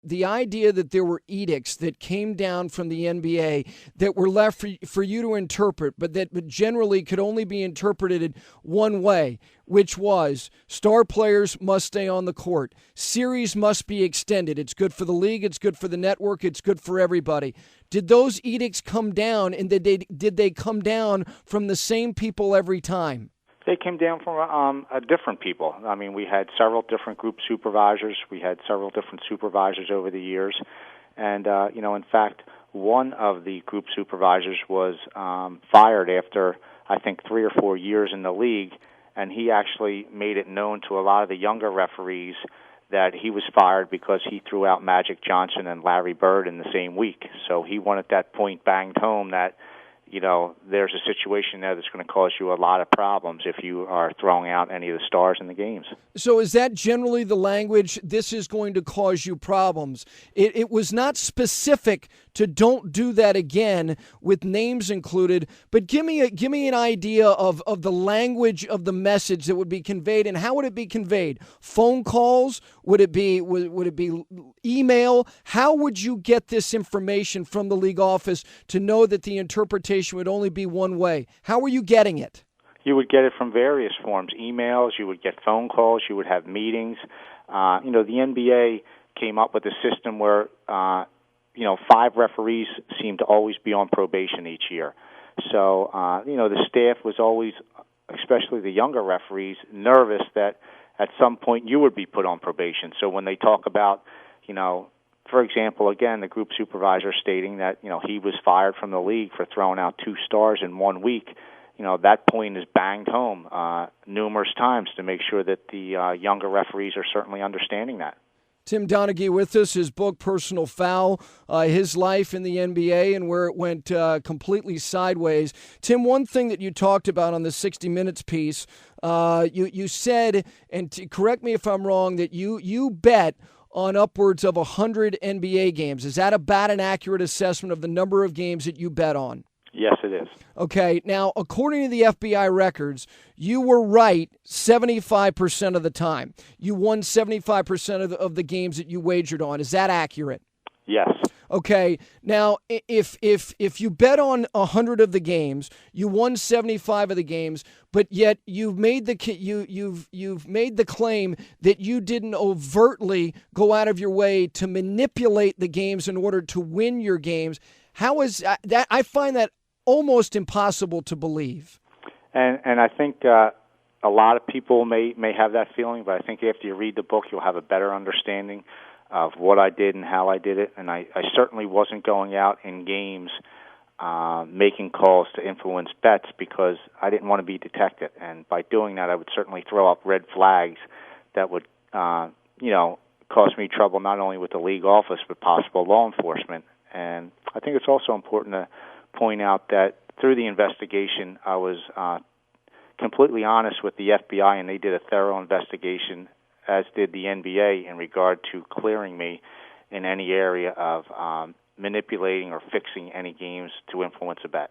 the idea that there were edicts that came down from the NBA that were left for you to interpret, but that generally could only be interpreted one way, which was star players must stay on the court. Series must be extended. It's good for the league. It's good for the network. It's good for everybody. Did those edicts come down, and did they come down from the same people every time? They came down from different people. I mean, we had several different group supervisors. We had several different supervisors over the years. And, in fact, one of the group supervisors was fired after, I think, 3 or 4 years in the league, and he actually made it known to a lot of the younger referees that he was fired because he threw out Magic Johnson and Larry Bird in the same week. So he wanted that point banged home that, there's a situation there that's going to cause you a lot of problems if you are throwing out any of the stars in the games. So is that generally the language, this is going to cause you problems? It was not specific to don't do that again with names included, but give me an idea of the language of the message that would be conveyed, and how would it be conveyed? Phone calls? Would it be email? How would you get this information from the league office to know that the interpretation would only be one way? How were you getting it? You would get it from various forms, emails, you would get phone calls, you would have meetings. The NBA came up with a system where, 5 referees seemed to always be on probation each year. So, the staff was always, especially the younger referees, nervous that at some point you would be put on probation. So when they talk about, for example, again, the group supervisor stating that, he was fired from the league for throwing out 2 stars in 1 week, that point is banged home numerous times to make sure that the younger referees are certainly understanding that. Tim Donaghy with us, his book, Personal Foul, his life in the NBA and where it went completely sideways. Tim, one thing that you talked about on the 60 Minutes piece, you said, and correct me if I'm wrong, that you bet on upwards of 100 NBA games. Is that about an accurate assessment of the number of games that you bet on? Yes, it is. Okay. Now, according to the FBI records, you were right 75% of the time. You won 75% of the games that you wagered on. Is that accurate? Yes. Okay. Now, if you bet on 100 of the games, you won 75 of the games, but yet you've made the claim that you didn't overtly go out of your way to manipulate the games in order to win your games. How is that? I find that almost impossible to believe. And I think a lot of people may have that feeling, but I think after you read the book, you'll have a better understanding of what I did and how I did it. And I certainly wasn't going out in games making calls to influence bets because I didn't want to be detected. And by doing that, I would certainly throw up red flags that would, cause me trouble not only with the league office but possible law enforcement. And I think it's also important to point out that through the investigation, I was completely honest with the FBI, and they did a thorough investigation, as did the NBA, in regard to clearing me in any area of manipulating or fixing any games to influence a bet.